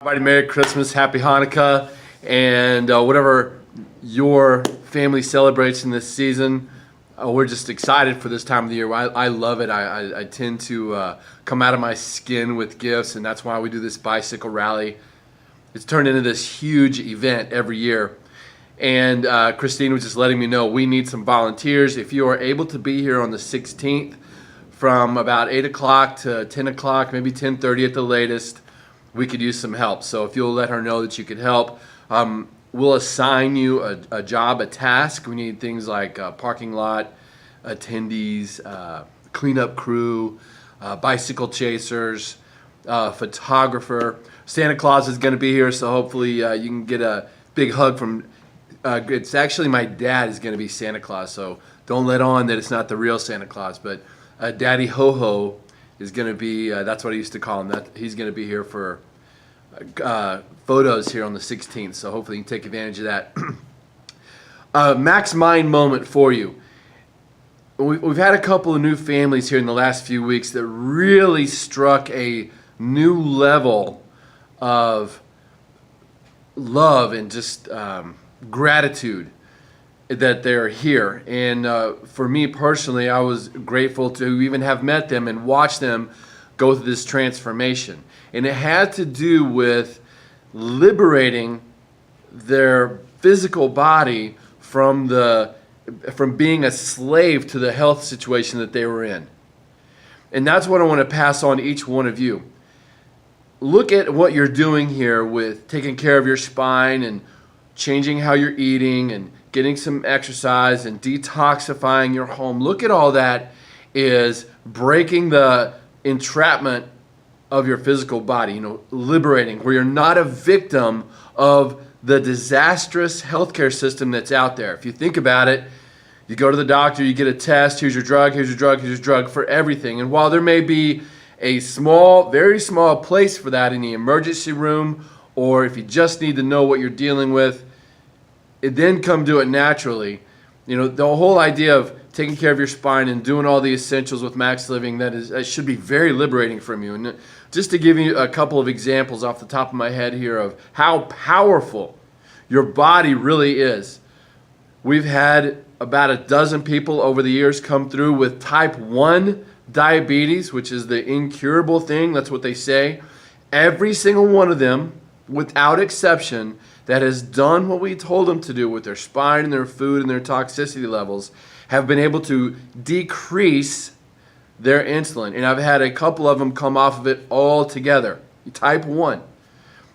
Everybody, Merry Christmas, Happy Hanukkah, and whatever your family celebrates in this season. We're just excited for this time of the year. I love it. I tend to come out of my skin with gifts, and that's why we do this bicycle rally. It's turned into this huge event every year. And Christine was just letting me know we need some volunteers. If you are able to be here on the 16th from about 8 o'clock to 10 o'clock, maybe 10:30 at the latest, we could use some help. So if you'll let her know that you could help, we'll assign you a job, a task. We need things like parking lot attendees, cleanup crew, bicycle chasers, photographer. Santa Claus is going to be here, so hopefully you can get a big hug from, it's actually my dad is going to be Santa Claus, so don't let on that it's not the real Santa Claus, but Daddy Ho-Ho is going to be, that's what I used to call him. He's going to be here for photos here on the 16th, so hopefully you can take advantage of that. Max Mind moment for you. We've had a couple of new families here in the last few weeks that really struck a new level of love and just gratitude that they're here. And for me personally, I was grateful to even have met them and watched them go through this transformation. And it had to do with liberating their physical body from being a slave to the health situation that they were in. And that's what I want to pass on to each one of you. Look at what you're doing here with taking care of your spine and changing how you're eating and getting some exercise and detoxifying your home. Look at all that is breaking the entrapment of your physical body, liberating, where you're not a victim of the disastrous healthcare system that's out there. If you think about it, you go to the doctor, you get a test, here's your drug, here's your drug, here's your drug for everything. And while there may be a small, very small place for that in the emergency room, or if you just need to know what you're dealing with, it then come do it naturally. The whole idea of taking care of your spine and doing all the essentials with Max Living, that should be very liberating from you. And just to give you a couple of examples off the top of my head here of how powerful your body really is. We've had about a dozen people over the years come through with type 1 diabetes, which is the incurable thing. That's what they say. Every single one of them, without exception, that has done what we told them to do with their spine and their food and their toxicity levels, have been able to decrease their insulin. And I've had a couple of them come off of it altogether, type 1.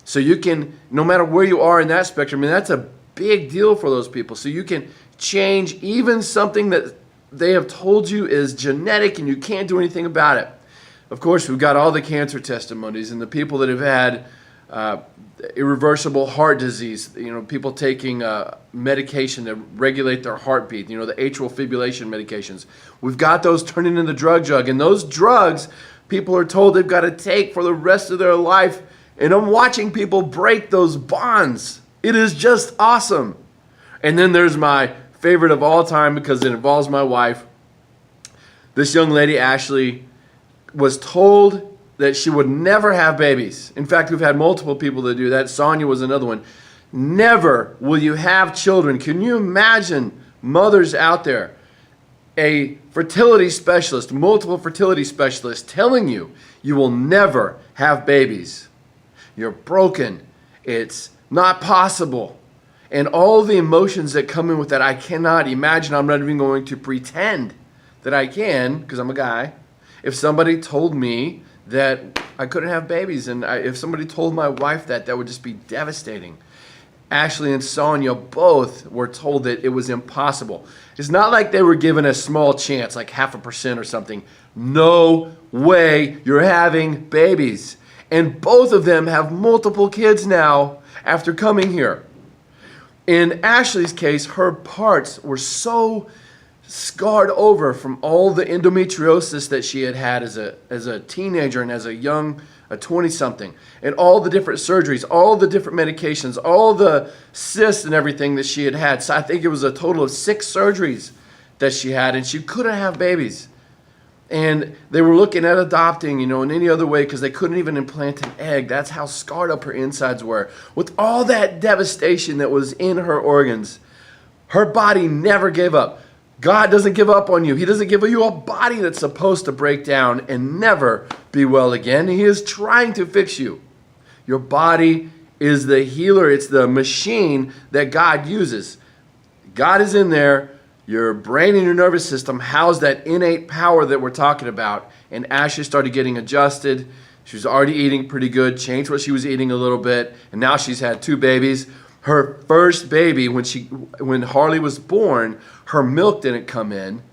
So you can, no matter where you are in that spectrum, and that's a big deal for those people. So you can change even something that they have told you is genetic and you can't do anything about it. Of course, we've got all the cancer testimonies and the people that have had irreversible heart disease, people taking medication to regulate their heartbeat, the atrial fibrillation medications. We've got those turning into the drug, and those drugs people are told they've got to take for the rest of their life, and I'm watching people break those bonds. It is just awesome. And then there's my favorite of all time because it involves my wife. This young lady, Ashley, was told that she would never have babies. In fact, we've had multiple people that do that. Sonia was another one. Never will you have children. Can you imagine mothers out there, a fertility specialist, multiple fertility specialists telling you you will never have babies? You're broken. It's not possible. And all the emotions that come in with that, I cannot imagine. I'm not even going to pretend that I can, because I'm a guy. If somebody told me that I couldn't have babies, and if somebody told my wife that would just be devastating. Ashley and Sonia both were told that it was impossible. It's not like they were given a small chance, like 0.5% or something. No way you're having babies. And both of them have multiple kids now after coming here. In Ashley's case, her parts were so scarred over from all the endometriosis that she had as a teenager and as a 20-something, and all the different surgeries, all the different medications, all the cysts and everything that she had. So I think it was a total of 6 surgeries that she had, and she couldn't have babies. And they were looking at adopting, in any other way because they couldn't even implant an egg. That's how scarred up her insides were. With all that devastation that was in her organs, her body never gave up. God doesn't give up on you. He doesn't give you a body that's supposed to break down and never be well again. He is trying to fix you. Your body is the healer. It's the machine that God uses. God is in there. Your brain and your nervous system house that innate power that we're talking about. And Ashley started getting adjusted. She was already eating pretty good, changed what she was eating a little bit, and now she's had 2 babies. Her first baby, when Harley was born, her milk didn't come in.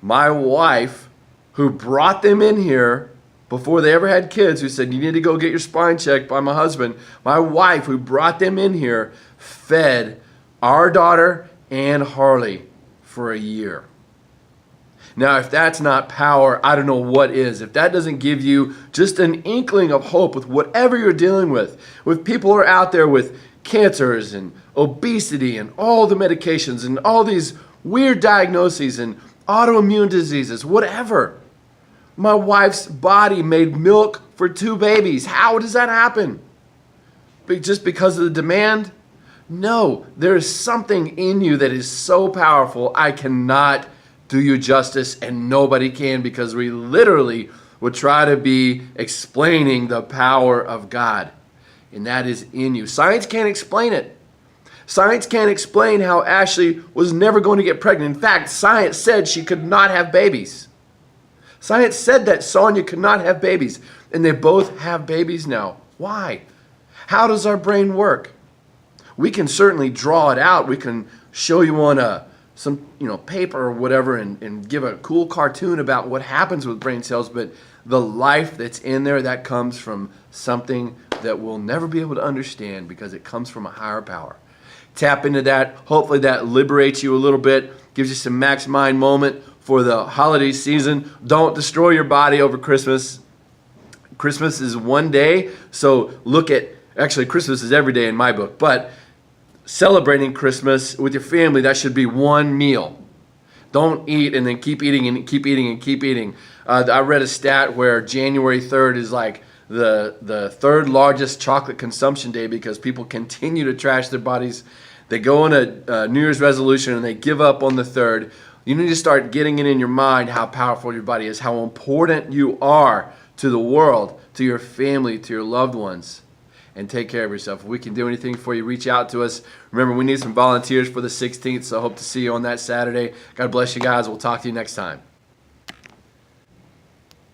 My wife, who brought them in here before they ever had kids, who said, you need to go get your spine checked by my husband. My wife, who brought them in here, fed our daughter and Harley for a year. Now, if that's not power, I don't know what is. If that doesn't give you just an inkling of hope with whatever you're dealing with people who are out there with cancers and obesity and all the medications and all these weird diagnoses and autoimmune diseases, whatever. My wife's body made milk for 2 babies. How does that happen? Just because of the demand? No, there is something in you that is so powerful, I cannot do you justice, and nobody can, because we literally would try to be explaining the power of God. And that is in you. Science can't explain it. Science can't explain how Ashley was never going to get pregnant. In fact, science said she could not have babies. Science said that Sonia could not have babies. And they both have babies now. Why? How does our brain work? We can certainly draw it out. We can show you on some paper or whatever and give a cool cartoon about what happens with brain cells. But the life that's in there, that comes from something that we'll never be able to understand because it comes from a higher power. Tap into that. Hopefully that liberates you a little bit, gives you some Max Mind moment for the holiday season. Don't destroy your body over Christmas. Christmas is one day, so actually Christmas is every day in my book, but celebrating Christmas with your family, that should be one meal. Don't eat and then keep eating and keep eating and keep eating. I read a stat where January 3rd is like the 3rd largest chocolate consumption day because people continue to trash their bodies. They go on a New Year's resolution and they give up on the 3rd. You need to start getting it in your mind how powerful your body is, how important you are to the world, to your family, to your loved ones. And take care of yourself. If we can do anything for you, reach out to us. Remember, we need some volunteers for the 16th, so I hope to see you on that Saturday. God bless you guys. We'll talk to you next time.